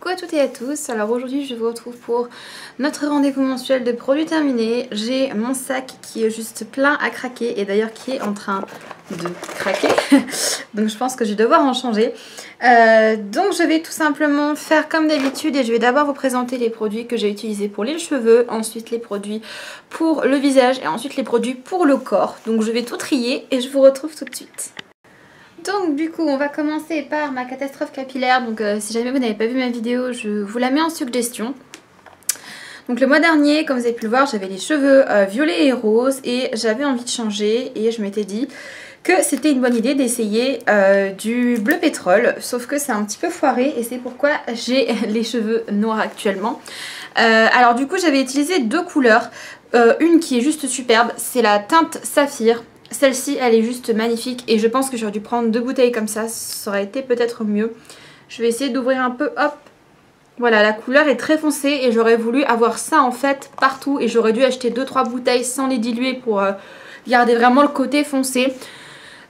Coucou à toutes et à tous, alors aujourd'hui je vous retrouve pour notre rendez-vous mensuel de produits terminés. J'ai mon sac qui est juste plein à craquer et d'ailleurs qui est en train de craquer, donc je pense que je vais devoir en changer. Donc je vais tout simplement faire comme d'habitude et je vais d'abord vous présenter les produits que j'ai utilisés pour les cheveux, ensuite les produits pour le visage et ensuite les produits pour le corps. Donc je vais tout trier et je vous retrouve tout de suite. Donc du coup on va commencer par ma catastrophe capillaire, donc si jamais vous n'avez pas vu ma vidéo je vous la mets en suggestion. Donc le mois dernier comme vous avez pu le voir j'avais les cheveux violets et roses et j'avais envie de changer et je m'étais dit que c'était une bonne idée d'essayer du bleu pétrole, sauf que c'est un petit peu foiré et c'est pourquoi j'ai les cheveux noirs actuellement. Alors du coup j'avais utilisé deux couleurs, une qui est juste superbe, c'est la teinte saphir. Celle-ci elle est juste magnifique et je pense que j'aurais dû prendre deux bouteilles comme ça aurait été peut-être mieux. Je vais essayer d'ouvrir un peu, hop. Voilà, la couleur est très foncée et j'aurais voulu avoir ça en fait partout et j'aurais dû acheter 2-3 bouteilles sans les diluer pour garder vraiment le côté foncé.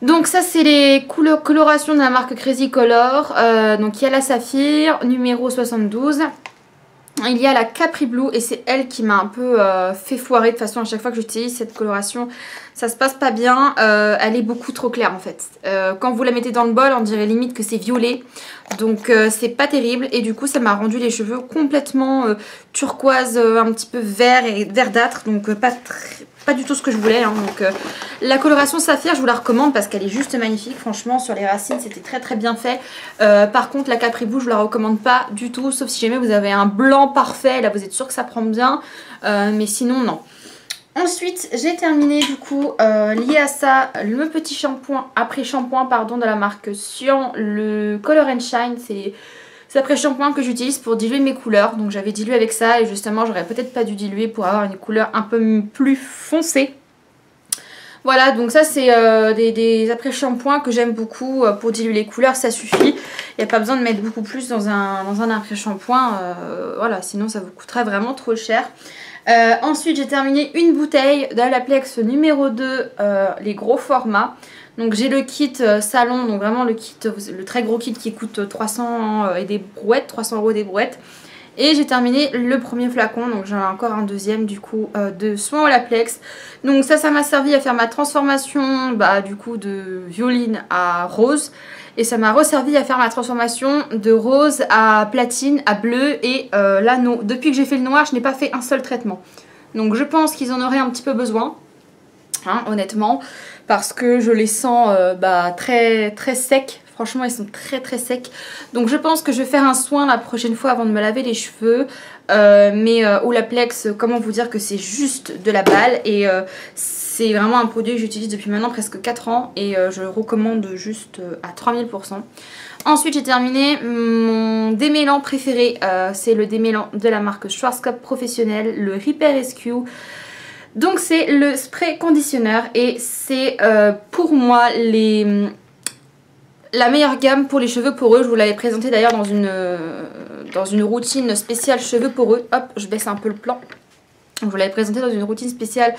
Donc ça c'est les colorations de la marque Crazy Color, donc il y a la saphir numéro 72. Il y a la Capri Blue et c'est elle qui m'a un peu fait foirer. De toute façon à chaque fois que j'utilise cette coloration ça se passe pas bien, elle est beaucoup trop claire en fait. Quand vous la mettez dans le bol on dirait limite que c'est violet, donc c'est pas terrible et du coup ça m'a rendu les cheveux complètement turquoise, un petit peu vert et verdâtre, donc pas du tout ce que je voulais hein. Donc la coloration saphir je vous la recommande parce qu'elle est juste magnifique, franchement sur les racines c'était très bien fait. Par contre la Capri Blue je vous la recommande pas du tout, sauf si jamais vous avez un blanc parfait, là vous êtes sûr que ça prend bien, mais sinon non. Ensuite j'ai terminé du coup lié à ça le petit shampoing après shampoing pardon de la marque Sion, le Color and Shine, c'est après shampoing que j'utilise pour diluer mes couleurs. Donc j'avais dilué avec ça et justement j'aurais peut-être pas dû diluer pour avoir une couleur un peu plus foncée. Voilà, donc ça c'est des après shampoings que j'aime beaucoup pour diluer les couleurs, ça suffit. Il n'y a pas besoin de mettre beaucoup plus dans un après shampoing, voilà, sinon ça vous coûterait vraiment trop cher. Ensuite j'ai terminé une bouteille d'Olaplex numéro 2, les gros formats. Donc j'ai le kit salon, donc vraiment le kit, le très gros kit qui coûte 300 et des brouettes, 300 € des brouettes. Et j'ai terminé le premier flacon, donc j'en ai encore un deuxième du coup de soin Olaplex. Donc ça m'a servi à faire ma transformation du coup de violine à rose. Et ça m'a resservi à faire ma transformation de rose à platine, à bleu et l'anneau. Depuis que j'ai fait le noir, je n'ai pas fait un seul traitement. Donc je pense qu'ils en auraient un petit peu besoin, hein, honnêtement. Parce que je les sens très secs. Franchement ils sont très secs. Donc je pense que je vais faire un soin la prochaine fois avant de me laver les cheveux. Mais Olaplex, comment vous dire que c'est juste de la balle. Et c'est vraiment un produit que j'utilise depuis maintenant presque 4 ans. Et je le recommande juste à 3000%. Ensuite j'ai terminé mon démêlant préféré. C'est le démêlant de la marque Schwarzkopf Professionnel, le Repair Rescue. Donc c'est le spray conditionneur et c'est pour moi la meilleure gamme pour les cheveux poreux. Je vous l'avais présenté d'ailleurs dans une routine spéciale cheveux poreux. Hop, je baisse un peu le plan. Je vous l'avais présenté dans une routine spéciale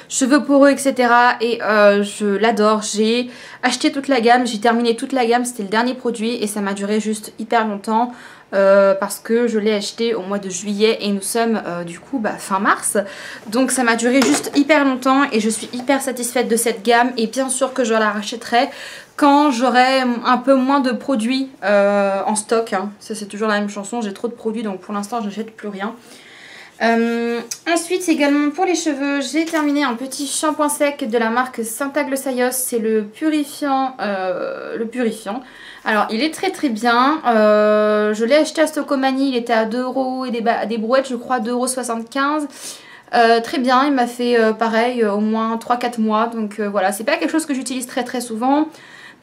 cheveux poreux etc. Et je l'adore. J'ai acheté toute la gamme, j'ai terminé toute la gamme. C'était le dernier produit et ça m'a duré juste hyper longtemps. Parce que je l'ai acheté au mois de juillet et nous sommes du coup fin mars. Donc ça m'a duré juste hyper longtemps et je suis hyper satisfaite de cette gamme. Et bien sûr que je la rachèterai quand j'aurai un peu moins de produits en stock, hein. Ça c'est toujours la même chanson, j'ai trop de produits donc pour l'instant je n'achète plus rien. Ensuite également pour les cheveux j'ai terminé un petit shampoing sec de la marque Syntaglossaios, c'est le purifiant, alors il est très bien, je l'ai acheté à Stocomanie, il était à 2 € et des brouettes je crois 2,75 €. Très bien, il m'a fait pareil au moins 3-4 mois, donc voilà, c'est pas quelque chose que j'utilise très souvent.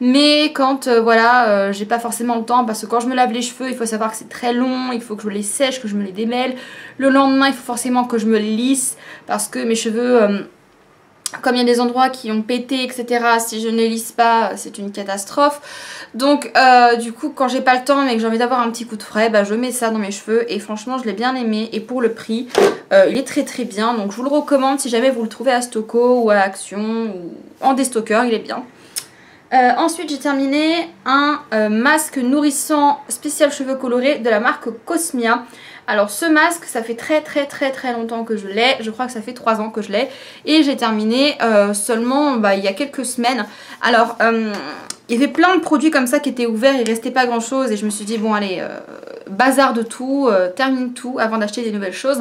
Mais quand j'ai pas forcément le temps, parce que quand je me lave les cheveux il faut savoir que c'est très long, il faut que je les sèche, que je me les démêle. Le lendemain il faut forcément que je me les lisse parce que mes cheveux, comme il y a des endroits qui ont pété etc, si je ne les lisse pas c'est une catastrophe. Donc du coup quand j'ai pas le temps mais que j'ai envie d'avoir un petit coup de frais, je mets ça dans mes cheveux et franchement je l'ai bien aimé. Et pour le prix il est très bien, donc je vous le recommande si jamais vous le trouvez à Stoco ou à Action ou en déstockeur, il est bien. Ensuite j'ai terminé un masque nourrissant spécial cheveux colorés de la marque Cosmia. Alors ce masque ça fait très longtemps que je l'ai, je crois que ça fait 3 ans que je l'ai. Et j'ai terminé seulement il y a quelques semaines. Alors il y avait plein de produits comme ça qui étaient ouverts, il restait pas grand chose. Et je me suis dit bon allez, bazar de tout, termine tout avant d'acheter des nouvelles choses.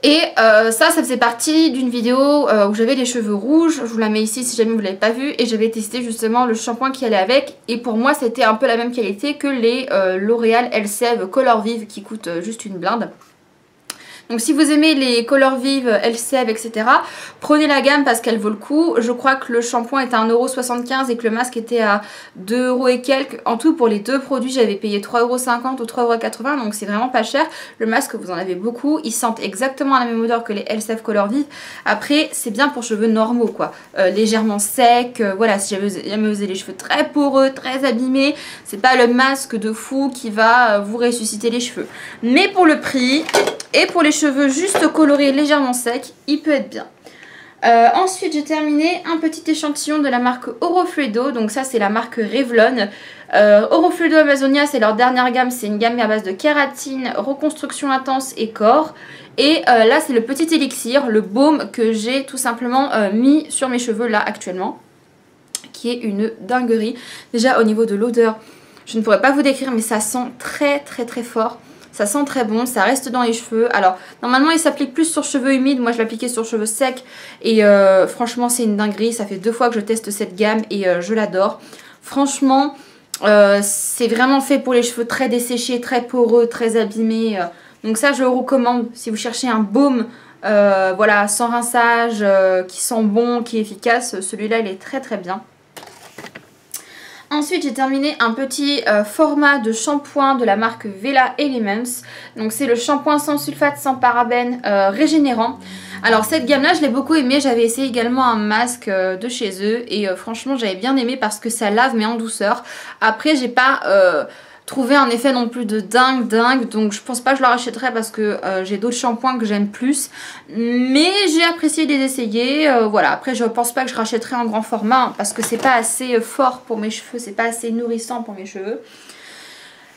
Et ça faisait partie d'une vidéo où j'avais les cheveux rouges, je vous la mets ici si jamais vous ne l'avez pas vu, et j'avais testé justement le shampoing qui allait avec, et pour moi c'était un peu la même qualité que les L'Oréal Elseve Color Vive qui coûtent juste une blinde. Donc si vous aimez les Color Vive, Elseve, etc. prenez la gamme parce qu'elle vaut le coup. Je crois que le shampoing était à 1,75€ et que le masque était à 2€ et quelques. En tout pour les deux produits j'avais payé 3,50€ ou 3,80€, donc c'est vraiment pas cher. Le masque vous en avez beaucoup, ils sentent exactement la même odeur que les Elseve Color Vive. Après c'est bien pour cheveux normaux quoi, légèrement secs, voilà, si jamais vous avez les cheveux très poreux, très abîmés, c'est pas le masque de fou qui va vous ressusciter les cheveux. Mais pour le prix et pour les cheveux juste colorés légèrement secs, il peut être bien. Ensuite j'ai terminé un petit échantillon de la marque Orofluido, donc ça c'est la marque Revlon. Orofluido Amazonia c'est leur dernière gamme, c'est une gamme à base de kératine, reconstruction intense et corps. Et là c'est le petit élixir, le baume que j'ai tout simplement mis sur mes cheveux là actuellement, qui est une dinguerie. Déjà au niveau de l'odeur, je ne pourrais pas vous décrire mais ça sent très fort. Ça sent très bon, ça reste dans les cheveux. Alors normalement il s'applique plus sur cheveux humides, moi je l'appliquais sur cheveux secs. Et franchement c'est une dinguerie, ça fait 2 fois que je teste cette gamme et je l'adore. Franchement c'est vraiment fait pour les cheveux très desséchés, très poreux, très abîmés. Donc ça je le recommande si vous cherchez un baume voilà, sans rinçage, qui sent bon, qui est efficace. Celui-là il est très bien. Ensuite j'ai terminé un petit format de shampoing de la marque Vela Elements. Donc c'est le shampoing sans sulfate, sans parabènes, régénérant. Alors cette gamme là je l'ai beaucoup aimé, j'avais essayé également un masque de chez eux. Et franchement j'avais bien aimé parce que ça lave mais en douceur. Après j'ai pas trouvé un effet non plus de dingue, donc je pense pas que je le rachèterai parce que j'ai d'autres shampoings que j'aime plus, mais j'ai apprécié de les essayer. Voilà, après je pense pas que je rachèterai en grand format hein, parce que c'est pas assez fort pour mes cheveux, c'est pas assez nourrissant pour mes cheveux.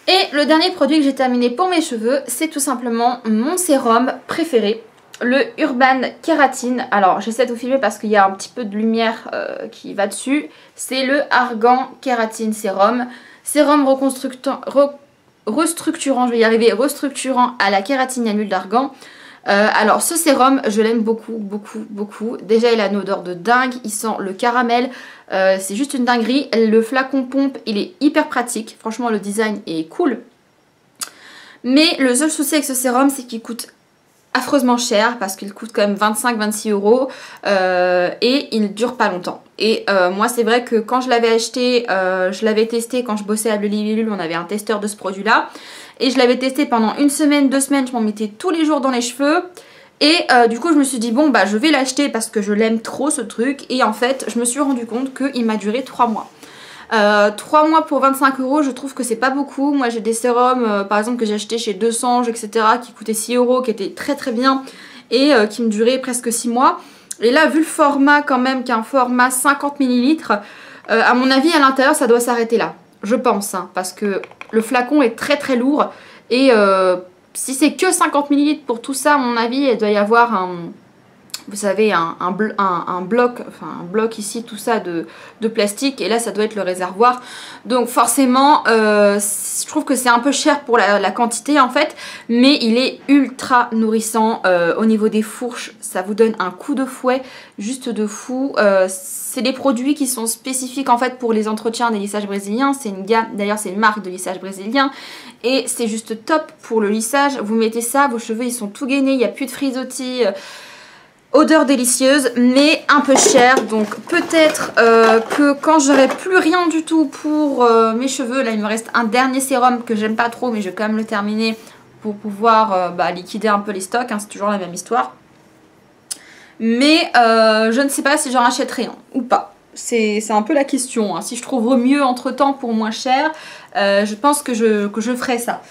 Et le dernier produit que j'ai terminé pour mes cheveux, c'est tout simplement mon sérum préféré, le Urban Kératine. Alors j'essaie de vous filmer parce qu'il y a un petit peu de lumière qui va dessus. C'est le Argan Kératine Sérum. Sérum restructurant, je vais y arriver, restructurant à la kératine et à l'huile d'argan. Alors ce sérum, je l'aime beaucoup. Déjà il a une odeur de dingue, il sent le caramel, c'est juste une dinguerie. Le flacon pompe, il est hyper pratique, franchement le design est cool. Mais le seul souci avec ce sérum, c'est qu'il coûte affreusement cher parce qu'il coûte quand même 25-26 € et il ne dure pas longtemps. Et moi c'est vrai que quand je l'avais acheté, je l'avais testé quand je bossais à Bleu Libellule, on avait un testeur de ce produit là et je l'avais testé pendant 1 semaine, 2 semaines, je m'en mettais tous les jours dans les cheveux. Et du coup je me suis dit bon bah je vais l'acheter parce que je l'aime trop ce truc. Et en fait je me suis rendu compte qu'il m'a duré 3 mois. 3 mois pour 25 € je trouve que c'est pas beaucoup. Moi j'ai des sérums par exemple que j'ai acheté chez 200 etc qui coûtaient 6 €, qui étaient très bien et qui me duraient presque 6 mois. Et là vu le format quand même qui est un format 50 ml, à mon avis à l'intérieur ça doit s'arrêter là. Je pense hein, parce que le flacon est très lourd et si c'est que 50 ml pour tout ça à mon avis il doit y avoir un... Vous savez un bloc ici tout ça de plastique et là ça doit être le réservoir. Donc forcément je trouve que c'est un peu cher pour la quantité en fait. Mais il est ultra nourrissant au niveau des fourches. Ça vous donne un coup de fouet juste de fou. C'est des produits qui sont spécifiques en fait pour les entretiens des lissages brésiliens. C'est une gamme, d'ailleurs c'est une marque de lissage brésilien. Et c'est juste top pour le lissage. Vous mettez ça, vos cheveux ils sont tout gainés, il n'y a plus de frisottis. Odeur délicieuse mais un peu chère, donc peut-être que quand j'aurai plus rien du tout pour mes cheveux, là il me reste un dernier sérum que j'aime pas trop mais je vais quand même le terminer pour pouvoir liquider un peu les stocks, hein, c'est toujours la même histoire. Mais je ne sais pas si j'en rachèterai un ou pas. C'est un peu la question, hein. Si je trouve mieux entre temps pour moins cher, je pense que je ferai ça.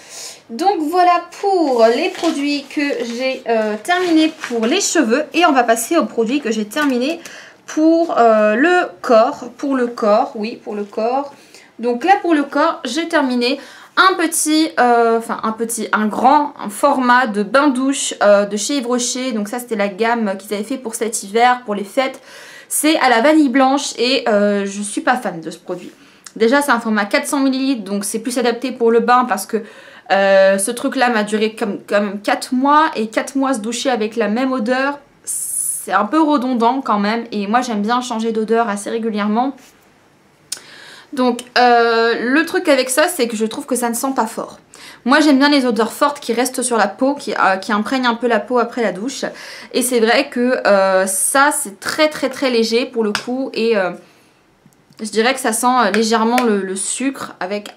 Donc voilà pour les produits que j'ai terminés pour les cheveux. Et on va passer aux produits que j'ai terminés pour le corps, oui, pour le corps. Donc là pour le corps, j'ai terminé un grand format de bain-douche de chez Yves Rocher. Donc ça c'était la gamme qu'ils avaient fait pour cet hiver, pour les fêtes. C'est à la vanille blanche et je suis pas fan de ce produit. Déjà c'est un format 400 ml, donc c'est plus adapté pour le bain parce que ce truc là m'a duré quand même 4 mois. Et 4 mois se doucher avec la même odeur, c'est un peu redondant quand même. Et moi j'aime bien changer d'odeur assez régulièrement. Donc le truc avec ça, c'est que je trouve que ça ne sent pas fort. Moi j'aime bien les odeurs fortes qui restent sur la peau, qui imprègnent un peu la peau après la douche. Et c'est vrai que ça c'est très léger pour le coup. Et je dirais que ça sent légèrement le sucre avec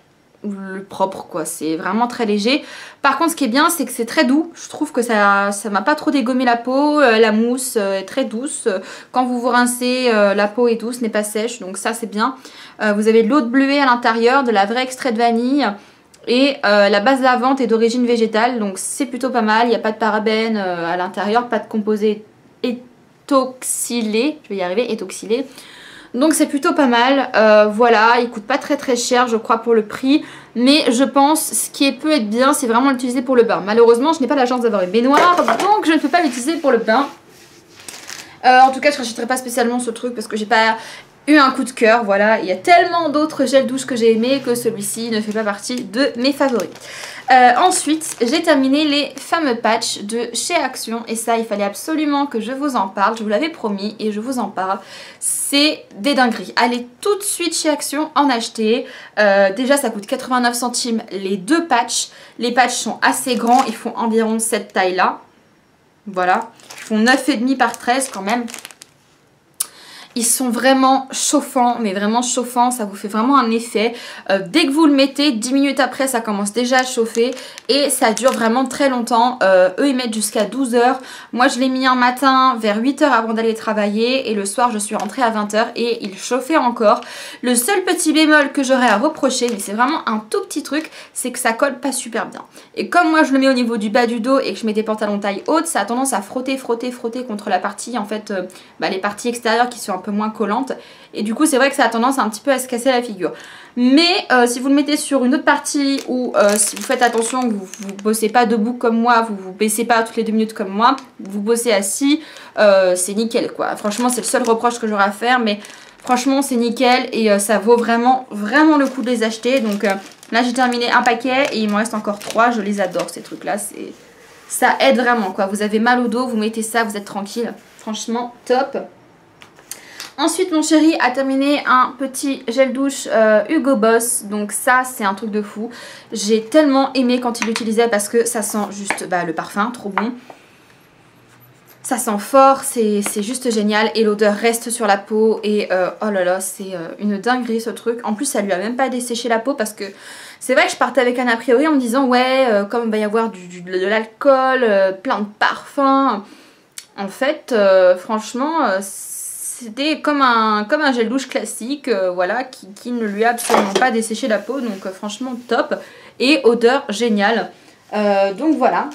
le propre quoi. C'est vraiment très léger. Par contre ce qui est bien c'est que c'est très doux. Je trouve que ça m'a pas trop dégommé la peau. La mousse est très douce. Quand vous vous rincez, la peau est douce, n'est pas sèche. Donc ça c'est bien. Vous avez de l'eau de bleuet à l'intérieur, de la vraie extrait de vanille. Et la base lavante est d'origine végétale. Donc c'est plutôt pas mal. Il n'y a pas de parabènes à l'intérieur. Pas de composés étoxylés. Je vais y arriver, étoxylés. Donc c'est plutôt pas mal, voilà, il coûte pas très cher je crois pour le prix. Mais je pense ce qui peut être bien c'est vraiment l'utiliser pour le bain. Malheureusement je n'ai pas la chance d'avoir une baignoire donc je ne peux pas l'utiliser pour le bain. En tout cas je ne rachèterai pas spécialement ce truc parce que j'ai pas eu un coup de cœur, voilà. Il y a tellement d'autres gels douche que j'ai aimé que celui-ci ne fait pas partie de mes favoris. Ensuite, j'ai terminé les fameux patchs de chez Action. Et ça, il fallait absolument que je vous en parle. Je vous l'avais promis et je vous en parle. C'est des dingueries. Allez tout de suite chez Action en acheter. Déjà, ça coûte 89 centimes les deux patchs. Les patchs sont assez grands. Ils font environ cette taille-là. Voilà. Ils font 9,5 par 13 quand même. Ils sont vraiment chauffants, mais vraiment chauffants, ça vous fait vraiment un effet. Dès que vous le mettez, 10 minutes après, ça commence déjà à chauffer et ça dure vraiment très longtemps. Eux, ils mettent jusqu'à 12 heures. Moi, je l'ai mis un matin vers 8 heures avant d'aller travailler et le soir, je suis rentrée à 20 heures et il chauffait encore. Le seul petit bémol que j'aurais à reprocher, mais c'est vraiment un tout petit truc, c'est que ça colle pas super bien. Et comme moi, je le mets au niveau du bas du dos et que je mets des pantalons taille haute, ça a tendance à frotter contre la partie, en fait, les parties extérieures qui sont un peu moins collantes et du coup c'est vrai que ça a tendance un petit peu à se casser la figure. Mais si vous le mettez sur une autre partie ou si vous faites attention que vous bossez pas debout comme moi, vous baissez pas toutes les 2 minutes comme moi, vous bossez assis, c'est nickel quoi. Franchement c'est le seul reproche que j'aurai à faire, mais franchement c'est nickel et ça vaut vraiment le coup de les acheter. Donc là j'ai terminé un paquet et il me reste encore 3, je les adore ces trucs là, ça aide vraiment quoi. Vous avez mal au dos, vous mettez ça, vous êtes tranquille, franchement top. Ensuite mon chéri a terminé un petit gel douche Hugo Boss. Donc ça c'est un truc de fou. J'ai tellement aimé quand il l'utilisait parce que ça sent juste le parfum, trop bon. Ça sent fort, c'est juste génial et l'odeur reste sur la peau et oh là là c'est une dinguerie ce truc. En plus ça lui a même pas desséché la peau parce que c'est vrai que je partais avec un a priori en me disant ouais comme il va y avoir de l'alcool, plein de parfums. En fait franchement c'était comme un gel douche classique, voilà, qui ne lui a absolument pas desséché la peau. Donc franchement top. Et odeur géniale. Donc voilà.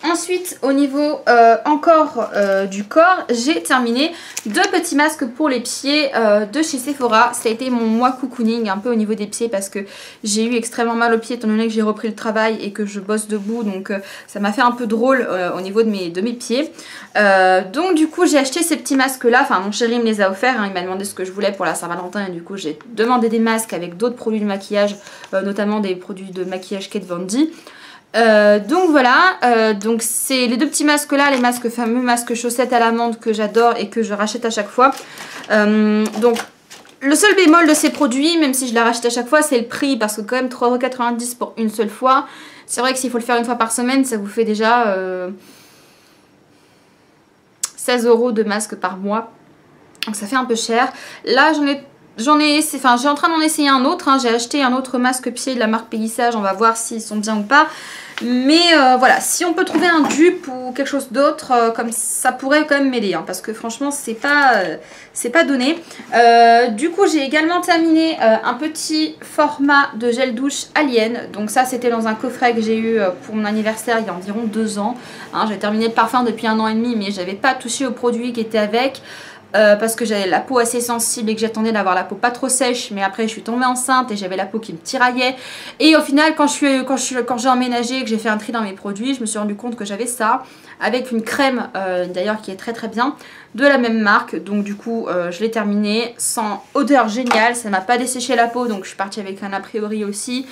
Ensuite au niveau encore du corps, j'ai terminé 2 petits masques pour les pieds de chez Sephora. Ça a été mon mois cocooning un peu au niveau des pieds parce que j'ai eu extrêmement mal aux pieds étant donné que j'ai repris le travail et que je bosse debout. Donc ça m'a fait un peu drôle au niveau de mes pieds. Donc du coup j'ai acheté ces petits masques là. Enfin mon chéri me les a offerts, hein. Il m'a demandé ce que je voulais pour la Saint-Valentin et du coup j'ai demandé des masques avec d'autres produits de maquillage, notamment des produits de maquillage Kate Von D. Donc voilà, donc c'est les 2 petits masques là, les masques fameux masques chaussettes à l'amande que j'adore et que je rachète à chaque fois. Donc le seul bémol de ces produits, même si je les rachète à chaque fois, c'est le prix parce que quand même 3,90 € pour une seule fois. C'est vrai que s'il faut le faire une fois par semaine, ça vous fait déjà 16 € de masque par mois. Donc ça fait un peu cher. Là j'ai en train d'en essayer un autre, hein. J'ai acheté un autre masque pied de la marque Pélissage, on va voir s'ils sont bien ou pas. Mais voilà, si on peut trouver un dupe ou quelque chose d'autre, comme ça pourrait quand même m'aider, hein, parce que franchement c'est pas donné. Du coup j'ai également terminé un petit format de gel douche Alien. Donc ça c'était dans un coffret que j'ai eu pour mon anniversaire il y a environ 2 ans. Hein, j'ai terminé le parfum depuis 1 an et demi mais j'avais pas touché aux produits qui étaient avec. parce que j'avais la peau assez sensible et que j'attendais d'avoir la peau pas trop sèche, mais après je suis tombée enceinte et j'avais la peau qui me tiraillait. Et au final quand j'ai emménagé et que j'ai fait un tri dans mes produits, je me suis rendu compte que j'avais ça avec une crème d'ailleurs qui est très très bien de la même marque. Donc du coup je l'ai terminée, sans odeur géniale, ça m'a pas desséché la peau, donc je suis partie avec un a priori aussi.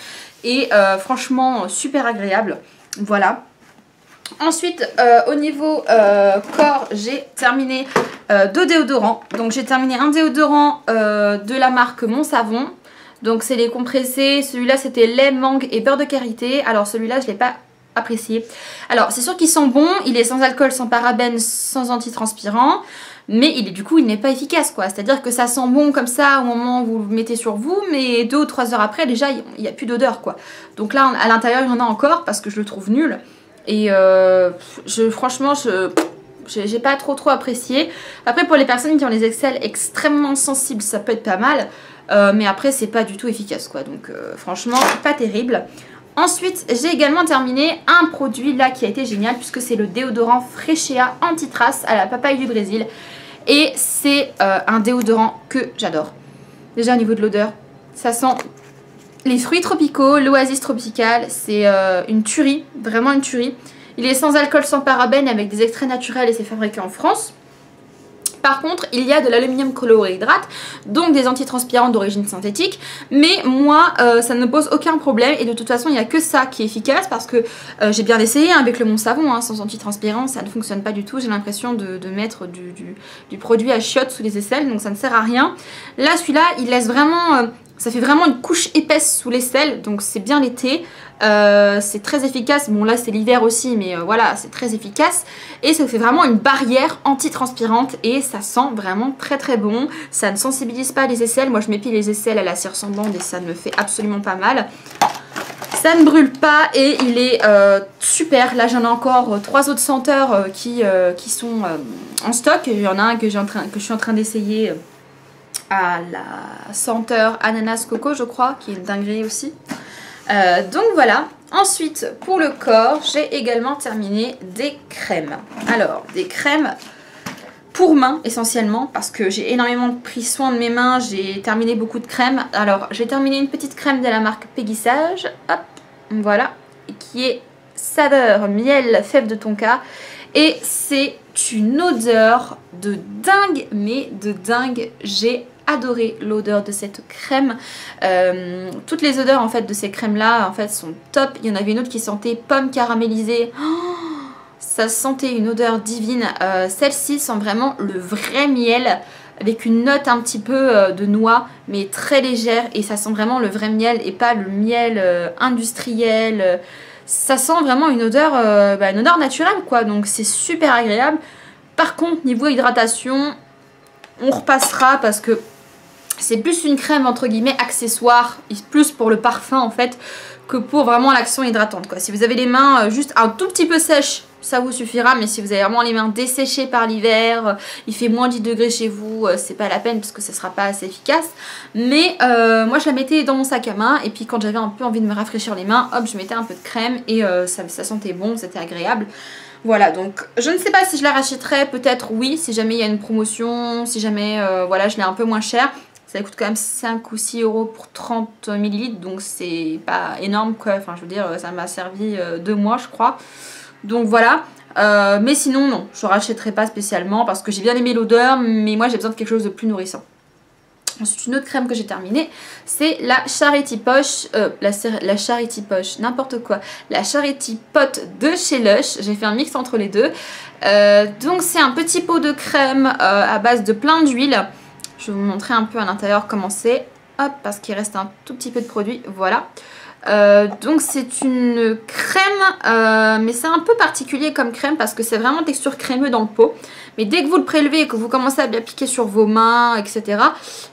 Et franchement super agréable, voilà. Ensuite au niveau corps, j'ai terminé 2 déodorants. Donc j'ai terminé un déodorant de la marque Mon Savon. Donc c'est les compressés, celui-là c'était lait, mangue et beurre de karité. Alors celui-là je l'ai pas apprécié. Alors c'est sûr qu'il sent bon, il est sans alcool, sans parabènes, sans antitranspirant. Mais du coup il n'est pas efficace quoi. C'est-à-dire que ça sent bon comme ça au moment où vous le mettez sur vous, mais 2 ou 3 heures après déjà il n'y a plus d'odeur quoi. Donc là à l'intérieur il y en a encore parce que je le trouve nul. Et franchement, j'ai pas trop apprécié. Après, pour les personnes qui ont les aisselles extrêmement sensibles, ça peut être pas mal. Mais après, c'est pas du tout efficace, quoi. Donc, franchement, pas terrible. Ensuite, j'ai également terminé un produit là qui a été génial, puisque c'est le déodorant Freshea Anti-Trace à la papaye du Brésil. Et c'est un déodorant que j'adore. Déjà, au niveau de l'odeur, ça sent les fruits tropicaux, l'oasis tropicale, c'est une tuerie, vraiment une tuerie. Il est sans alcool, sans parabènes, avec des extraits naturels et c'est fabriqué en France. Par contre, il y a de l'aluminium chlorhydrate, donc des antitranspirants d'origine synthétique. Mais moi, ça ne me pose aucun problème. Et de toute façon, il n'y a que ça qui est efficace. Parce que j'ai bien essayé hein, avec le Mon Savon, hein, sans antitranspirant, ça ne fonctionne pas du tout. J'ai l'impression de mettre du produit à chiottes sous les aisselles, donc ça ne sert à rien. Là, celui-là, il laisse vraiment... ça fait vraiment une couche épaisse sous l'aisselle, donc c'est bien l'été. C'est très efficace. Bon là c'est l'hiver aussi, mais voilà, c'est très efficace. Et ça fait vraiment une barrière anti-transpirante et ça sent vraiment très très bon. Ça ne sensibilise pas les aisselles. Moi je m'épile les aisselles à la cire sanglante et ça ne me fait absolument pas mal. Ça ne brûle pas et il est super. Là j'en ai encore 3 autres senteurs qui sont en stock. Il y en a un que je suis en train d'essayer à la senteur ananas coco je crois, qui est une dinguerie aussi. Donc voilà. Ensuite pour le corps j'ai également terminé des crèmes. Alors des crèmes pour mains essentiellement parce que j'ai énormément pris soin de mes mains, j'ai terminé beaucoup de crèmes. Alors j'ai terminé une petite crème de la marque Peggy-Sage, hop, voilà, qui est saveur miel fève de tonka et c'est une odeur de dingue, mais de dingue. J'ai adoré l'odeur de cette crème. Toutes les odeurs en fait de ces crèmes là en fait sont top. Il y en avait une autre qui sentait pomme caramélisée. Oh, ça sentait une odeur divine. Celle-ci sent vraiment le vrai miel avec une note un petit peu de noix mais très légère et ça sent vraiment le vrai miel et pas le miel industriel. Ça sent vraiment une odeur naturelle quoi, donc c'est super agréable. Par contre niveau hydratation on repassera parce que c'est plus une crème entre guillemets accessoire, plus pour le parfum en fait que pour vraiment l'action hydratante quoi. Si vous avez les mains juste un tout petit peu sèches, ça vous suffira, mais si vous avez vraiment les mains desséchées par l'hiver, il fait moins 10 degrés chez vous, c'est pas la peine parce que ça sera pas assez efficace. Mais moi je la mettais dans mon sac à main et puis quand j'avais un peu envie de me rafraîchir les mains, hop je mettais un peu de crème et ça sentait bon, c'était agréable. Voilà, donc je ne sais pas si je la rachèterai, peut-être oui, si jamais il y a une promotion, si jamais voilà, je l'ai un peu moins cher. Ça coûte quand même 5 ou 6 euros pour 30 ml, donc c'est pas énorme quoi, enfin je veux dire, ça m'a servi 2 mois je crois. Donc voilà, mais sinon non, je ne rachèterai pas spécialement parce que j'ai bien aimé l'odeur, mais moi j'ai besoin de quelque chose de plus nourrissant. Ensuite une autre crème que j'ai terminée, c'est la Charity Posh, la Charity Posh, n'importe quoi, la Charity Pot de chez Lush. J'ai fait un mix entre les deux. Donc c'est un petit pot de crème à base de plein d'huile. Je vais vous montrer un peu à l'intérieur comment c'est. Hop, parce qu'il reste un tout petit peu de produit, voilà. Donc c'est une crème, mais c'est un peu particulier comme crème parce que c'est vraiment texture crémeux dans le pot. Mais dès que vous le prélevez et que vous commencez à bien appliquer sur vos mains, etc.,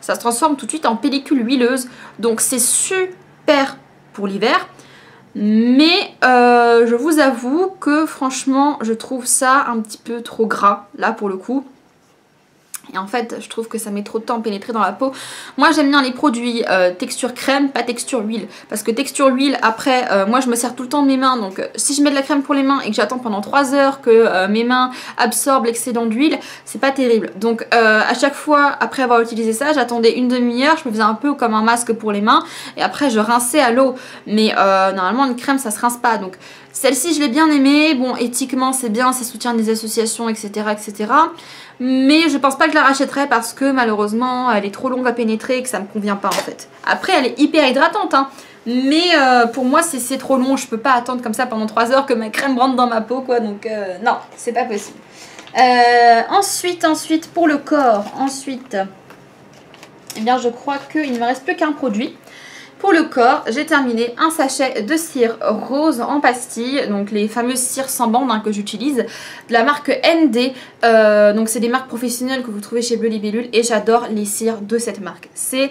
ça se transforme tout de suite en pellicule huileuse. Donc c'est super pour l'hiver. Mais je vous avoue que franchement, je trouve ça un petit peu trop gras, là pour le coup. Et en fait, je trouve que ça met trop de temps à pénétrer dans la peau. Moi, j'aime bien les produits texture crème, pas texture huile. Parce que texture huile, après, moi, je me sers tout le temps de mes mains. Donc, si je mets de la crème pour les mains et que j'attends pendant 3 heures que mes mains absorbent l'excédent d'huile, c'est pas terrible. Donc, à chaque fois, après avoir utilisé ça, j'attendais une demi-heure. Je me faisais un peu comme un masque pour les mains. Et après, je rinçais à l'eau. Mais normalement, une crème, ça se rince pas. Donc, celle-ci, je l'ai bien aimée. Bon, éthiquement, c'est bien. Ça soutient des associations, etc., etc. Mais je pense pas que je la rachèterai parce que malheureusement elle est trop longue à pénétrer et que ça me convient pas en fait. Après elle est hyper hydratante hein, mais pour moi c'est trop long, je peux pas attendre comme ça pendant 3 heures que ma crème rentre dans ma peau quoi, donc non, c'est pas possible. Ensuite pour le corps, eh bien je crois qu'il ne me reste plus qu'un produit. Pour le corps, j'ai terminé un sachet de cire rose en pastille, donc les fameuses cires sans bande hein, que j'utilise, de la marque ND, donc c'est des marques professionnelles que vous trouvez chez Bleu Libellule et j'adore les cires de cette marque. C'est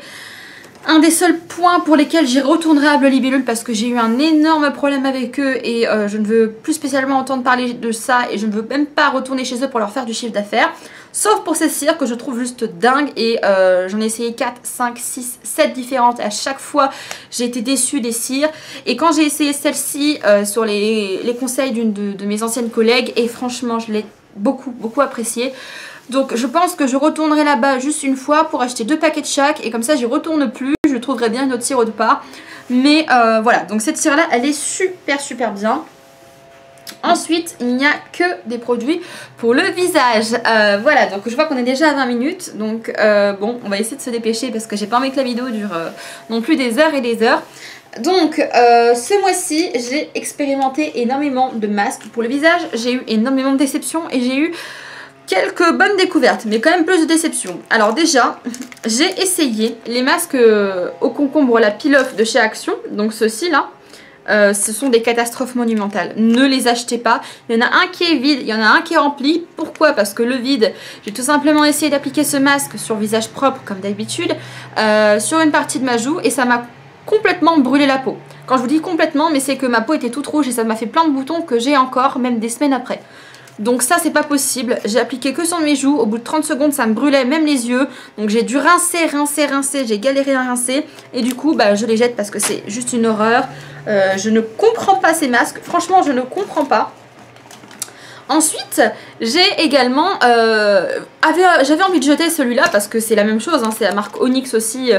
un des seuls points pour lesquels j'y retournerai à Bleu Libellule parce que j'ai eu un énorme problème avec eux et je ne veux plus spécialement entendre parler de ça et je ne veux même pas retourner chez eux pour leur faire du chiffre d'affaires. Sauf pour ces cires que je trouve juste dingues et j'en ai essayé 4, 5, 6, 7 différentes. À chaque fois j'ai été déçue des cires et quand j'ai essayé celle-ci sur les conseils d'une de mes anciennes collègues et franchement je l'ai beaucoup appréciée. Donc je pense que je retournerai là-bas juste une fois pour acheter 2 paquets de chaque et comme ça j'y retourne plus, je trouverai bien une autre cire autre part. Mais voilà, donc cette cire là elle est super bien. Ensuite il n'y a que des produits pour le visage, voilà, donc je vois qu'on est déjà à 20 minutes. Donc bon, on va essayer de se dépêcher parce que j'ai pas envie que la vidéo dure non plus des heures et des heures. Donc ce mois-ci j'ai expérimenté énormément de masques pour le visage, j'ai eu énormément de déceptions et j'ai eu quelques bonnes découvertes, mais quand même plus de déceptions. Alors déjà, j'ai essayé les masques au concombre, la peel-off de chez Action. Donc ceux-ci là, ce sont des catastrophes monumentales. Ne les achetez pas. Il y en a un qui est vide, il y en a un qui est rempli. Pourquoi? Parce que le vide, j'ai tout simplement essayé d'appliquer ce masque sur visage propre comme d'habitude, sur une partie de ma joue et ça m'a complètement brûlé la peau. Quand je vous dis complètement, mais c'est que ma peau était toute rouge et ça m'a fait plein de boutons que j'ai encore, même des semaines après. Donc ça c'est pas possible, j'ai appliqué que sur mes joues, au bout de 30 secondes ça me brûlait même les yeux. Donc j'ai dû rincer, j'ai galéré à rincer. Et du coup bah, je les jette parce que c'est juste une horreur. Je ne comprends pas ces masques, franchement je ne comprends pas. Ensuite, j'ai également, j'avais envie de jeter celui-là parce que c'est la même chose, hein, c'est la marque Onyx aussi,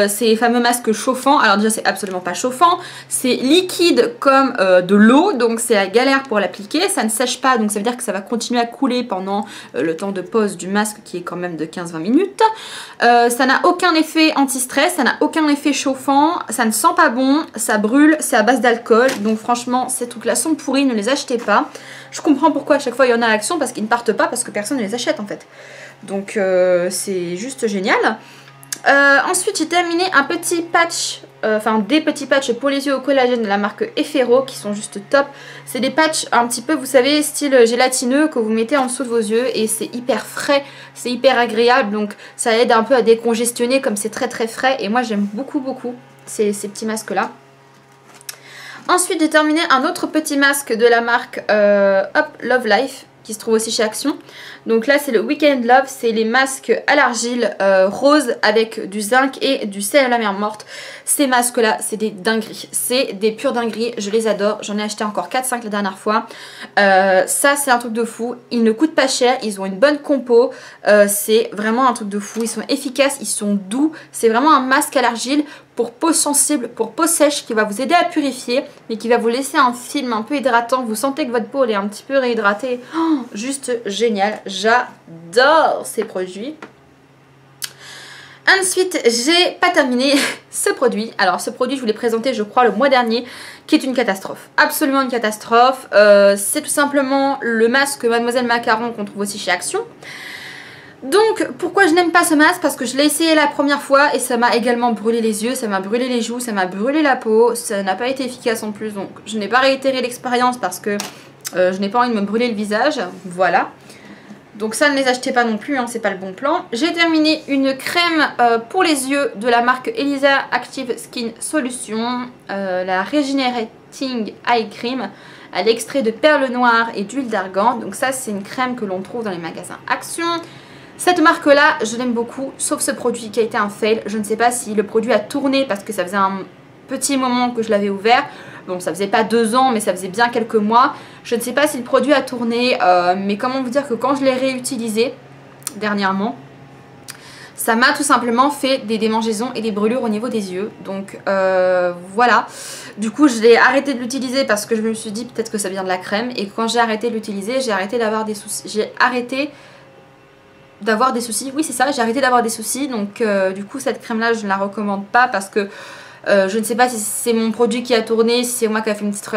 ces fameux masques chauffants. Alors déjà c'est absolument pas chauffant, c'est liquide comme de l'eau, donc c'est la galère pour l'appliquer, ça ne sèche pas, donc ça veut dire que ça va continuer à couler pendant le temps de pause du masque qui est quand même de 15-20 minutes. Ça n'a aucun effet anti-stress, ça n'a aucun effet chauffant, ça ne sent pas bon, ça brûle, c'est à base d'alcool, donc franchement ces trucs là sont pourris, ne les achetez pas. Je comprends pourquoi à chaque fois il y en a à Action parce qu'ils ne partent pas, parce que personne ne les achète en fait. Donc c'est juste génial. Ensuite j'ai terminé un petit patch, des petits patchs pour les yeux au collagène de la marque Effero qui sont juste top. C'est des patchs un petit peu, vous savez, style gélatineux que vous mettez en dessous de vos yeux et c'est hyper frais, c'est hyper agréable. Donc ça aide un peu à décongestionner comme c'est très frais et moi j'aime beaucoup ces petits masques là. Ensuite, j'ai terminé un autre petit masque de la marque Love Life qui se trouve aussi chez Action. Donc là, c'est le Weekend Love, c'est les masques à l'argile rose avec du zinc et du sel à la mer morte. Ces masques-là, c'est des dingueries, c'est des pures dingueries, je les adore. J'en ai acheté encore 4-5 la dernière fois. Ça, c'est un truc de fou. Ils ne coûtent pas cher, ils ont une bonne compo. C'est vraiment un truc de fou. Ils sont efficaces, ils sont doux. C'est vraiment un masque à l'argile pour peau sensible, pour peau sèche qui va vous aider à purifier mais qui va vous laisser un film un peu hydratant. Vous sentez que votre peau elle est un petit peu réhydratée. Oh, juste génial. J'adore ces produits. Ensuite, j'ai pas terminé ce produit. Alors ce produit, je vous l'ai présenté je crois le mois dernier, qui est une catastrophe. Absolument une catastrophe. C'est tout simplement le masque Mademoiselle Macaron qu'on trouve aussi chez Action. Donc pourquoi je n'aime pas ce masque? Parce que je l'ai essayé la première fois et ça m'a également brûlé les yeux, ça m'a brûlé les joues, ça m'a brûlé la peau. Ça n'a pas été efficace en plus, donc je n'ai pas réitéré l'expérience parce que je n'ai pas envie de me brûler le visage. Voilà. Donc ça, ne les achetez pas non plus, hein, c'est pas le bon plan. J'ai terminé une crème pour les yeux de la marque Elisa Active Skin Solution, la Regenerating Eye Cream à l'extrait de perles noires et d'huile d'argan. Donc ça, c'est une crème que l'on trouve dans les magasins Action. Cette marque là je l'aime beaucoup, sauf ce produit qui a été un fail. Je ne sais pas si le produit a tourné parce que ça faisait un petit moment que je l'avais ouvert. Bon, ça faisait pas 2 ans, mais ça faisait bien quelques mois. Je ne sais pas si le produit a tourné, mais comment vous dire que quand je l'ai réutilisé dernièrement, ça m'a tout simplement fait des démangeaisons et des brûlures au niveau des yeux. Donc voilà. Du coup, je l'ai arrêté de l'utiliser parce que je me suis dit peut-être que ça vient de la crème. Et quand j'ai arrêté de l'utiliser, j'ai arrêté d'avoir des soucis. J'ai arrêté d'avoir des soucis. Oui, c'est ça, j'ai arrêté d'avoir des soucis. Donc du coup, cette crème-là, je ne la recommande pas parce que je ne sais pas si c'est mon produit qui a tourné, si c'est moi qui a fait une petite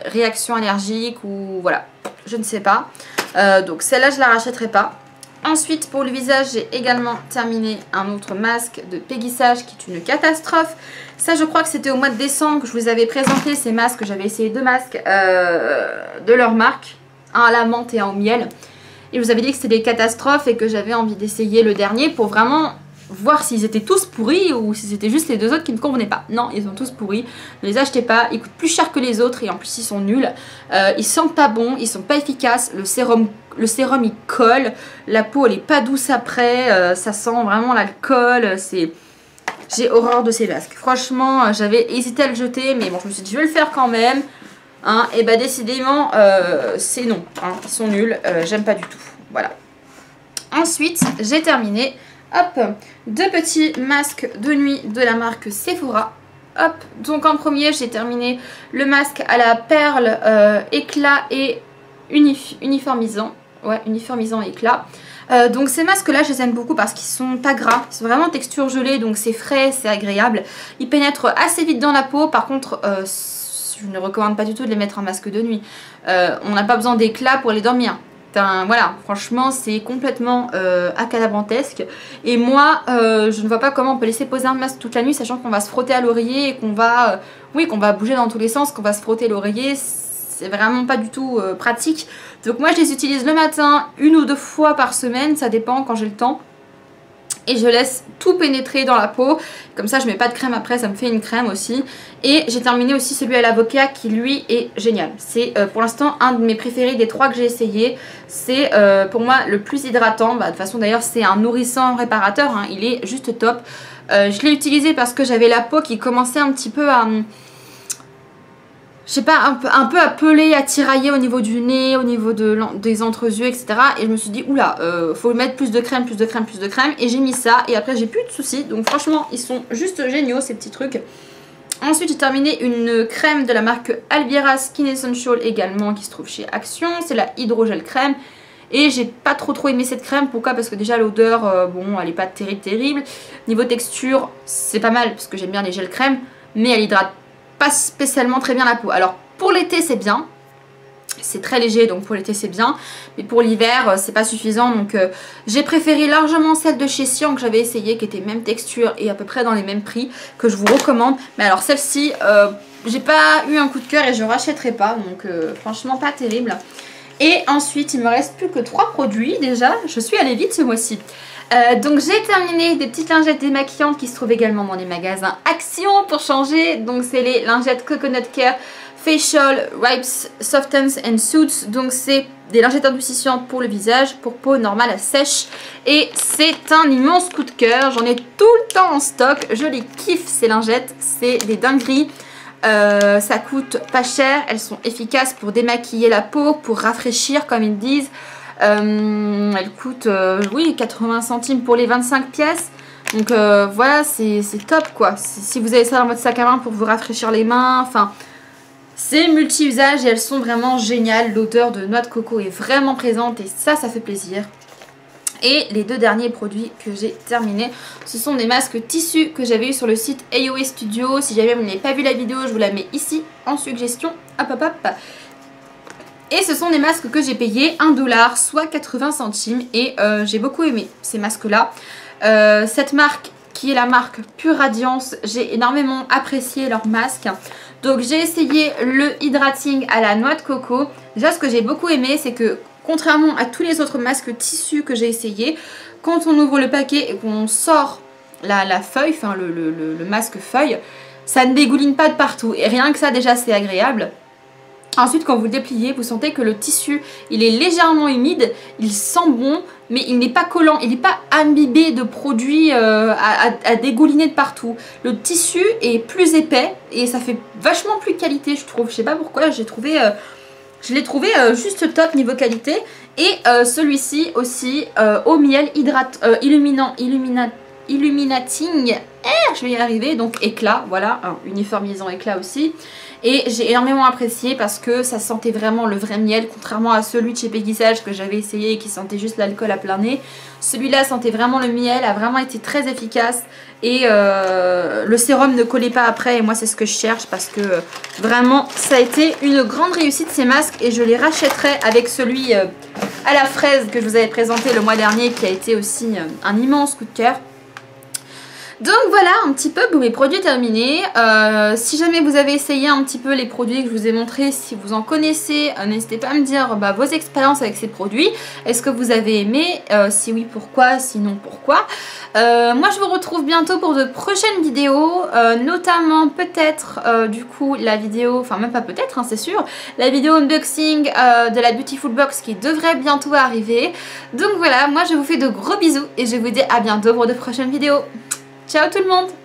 réaction allergique ou voilà, je ne sais pas. Donc celle-là, je la rachèterai pas. Ensuite, pour le visage, j'ai également terminé un autre masque de Peggy Sage qui est une catastrophe. Ça, je crois que c'était au mois de décembre que je vous avais présenté ces masques. J'avais essayé 2 masques de leur marque, un à la menthe et un au miel. Et je vous avais dit que c'était des catastrophes et que j'avais envie d'essayer le dernier pour vraiment voir s'ils étaient tous pourris ou si c'était juste les 2 autres qui ne convenaient pas. Non, ils sont tous pourris. Ne les achetez pas, ils coûtent plus cher que les autres et en plus ils sont nuls. Ils sentent pas bon, ils sont pas efficaces. Le sérum il colle, la peau elle est pas douce après, ça sent vraiment l'alcool. J'ai horreur de ces masques. Franchement, j'avais hésité à le jeter, mais bon, je me suis dit je vais le faire quand même. Hein, et bah décidément, c'est non. Hein, ils sont nuls, j'aime pas du tout. Voilà. Ensuite, j'ai terminé. Hop, 2 petits masques de nuit de la marque Sephora. Hop, donc en premier, j'ai terminé le masque à la perle éclat et uniformisant. Ouais, uniformisant éclat. Donc ces masques-là, je les aime beaucoup parce qu'ils sont pas gras. Ils sont vraiment texture gelée, donc c'est frais, c'est agréable. Ils pénètrent assez vite dans la peau. Par contre, je ne recommande pas du tout de les mettre en masque de nuit. On n'a pas besoin d'éclat pour les dormir. Voilà, franchement c'est complètement acalabrantesque. Et moi je ne vois pas comment on peut laisser poser un masque toute la nuit sachant qu'on va se frotter à l'oreiller et qu'on va oui, qu'on va bouger dans tous les sens, qu'on va se frotter l'oreiller. C'est vraiment pas du tout pratique. Donc moi je les utilise le matin 1 ou 2 fois par semaine, ça dépend quand j'ai le temps. Et je laisse tout pénétrer dans la peau. Comme ça je mets pas de crème après, ça me fait une crème aussi. Et j'ai terminé aussi celui à l'avocat qui lui est génial. C'est pour l'instant un de mes préférés des 3 que j'ai essayé. C'est pour moi le plus hydratant. Bah, de toute façon d'ailleurs c'est un nourrissant réparateur, hein. Il est juste top. Je l'ai utilisé parce que j'avais la peau qui commençait un petit peu à... je sais pas, un peu à peler, à tirailler au niveau du nez, au niveau des entreyeux, etc. Et je me suis dit, oula, faut mettre plus de crème, plus de crème, plus de crème. Et j'ai mis ça, et après j'ai plus de soucis. Donc franchement, ils sont juste géniaux, ces petits trucs. Ensuite, j'ai terminé une crème de la marque Albiera Skin Essential également, qui se trouve chez Action. C'est la hydrogel crème. Et j'ai pas trop aimé cette crème. Pourquoi? Parce que déjà l'odeur, bon, elle est pas terrible. Niveau texture, c'est pas mal, parce que j'aime bien les gels crème. Mais elle hydrate pas spécialement très bien la peau. Alors pour l'été c'est bien, c'est très léger donc pour l'été c'est bien, mais pour l'hiver c'est pas suffisant. Donc j'ai préféré largement celle de chez Sian que j'avais essayé, qui était même texture et à peu près dans les mêmes prix, que je vous recommande. Mais alors celle-ci j'ai pas eu un coup de cœur et je rachèterai pas, donc franchement pas terrible. Et ensuite il me reste plus que 3 produits déjà, je suis allée vite ce mois-ci. Donc j'ai terminé des petites lingettes démaquillantes qui se trouvent également dans les magasins Action pour changer. Donc c'est les lingettes Coconut Care Facial Wipes Softens and Soothes. Donc c'est des lingettes adoucissantes pour le visage, pour peau normale sèche. Et c'est un immense coup de cœur, j'en ai tout le temps en stock. Je les kiffe ces lingettes, c'est des dingueries. Ça coûte pas cher, elles sont efficaces pour démaquiller la peau, pour rafraîchir comme ils disent. Elle coûte oui 80 centimes pour les 25 pièces. Donc voilà, c'est top quoi. Si vous avez ça dans votre sac à main pour vous rafraîchir les mains, enfin c'est multi-usage et elles sont vraiment géniales. L'odeur de noix de coco est vraiment présente et ça fait plaisir. Et les 2 derniers produits que j'ai terminés, ce sont des masques tissus que j'avais eu sur le site AOA Studio. Si jamais vous n'avez pas vu la vidéo, je vous la mets ici en suggestion. Hop hop hop. Et ce sont des masques que j'ai payé 1 $, soit 80 centimes. Et j'ai beaucoup aimé ces masques-là. Cette marque, qui est la marque Pure Radiance, j'ai énormément apprécié leurs masques. Donc j'ai essayé le Hydrating à la noix de coco. Déjà, ce que j'ai beaucoup aimé, c'est que contrairement à tous les autres masques tissus que j'ai essayé, quand on ouvre le paquet et qu'on sort la feuille, enfin le masque feuille, ça ne dégouline pas de partout. Et rien que ça, déjà, c'est agréable. Ensuite, quand vous le dépliez, vous sentez que le tissu, il est légèrement humide, il sent bon, mais il n'est pas collant, il n'est pas imbibé de produits à dégouliner de partout. Le tissu est plus épais et ça fait vachement plus qualité, je trouve. Je sais pas pourquoi, je l'ai trouvé juste top niveau qualité. Et celui-ci aussi, au miel illuminating, je vais y arriver, donc éclat, voilà, uniformisant éclat aussi. Et j'ai énormément apprécié parce que ça sentait vraiment le vrai miel, contrairement à celui de chez Peggy Sage que j'avais essayé et qui sentait juste l'alcool à plein nez. Celui-là sentait vraiment le miel, a vraiment été très efficace et le sérum ne collait pas après et moi c'est ce que je cherche parce que vraiment ça a été une grande réussite ces masques et je les rachèterai avec celui à la fraise que je vous avais présenté le mois dernier qui a été aussi un immense coup de cœur. Donc voilà un petit peu pour mes produits terminés. Si jamais vous avez essayé un petit peu les produits que je vous ai montrés, si vous en connaissez, n'hésitez pas à me dire vos expériences avec ces produits. Est-ce que vous avez aimé? Si oui, pourquoi? Sinon, pourquoi? Moi, je vous retrouve bientôt pour de prochaines vidéos, notamment peut-être du coup la vidéo, enfin même pas peut-être, c'est sûr, la vidéo unboxing de la Beautiful Box qui devrait bientôt arriver. Donc voilà, moi je vous fais de gros bisous et je vous dis à bientôt pour de prochaines vidéos. Ciao tout le monde!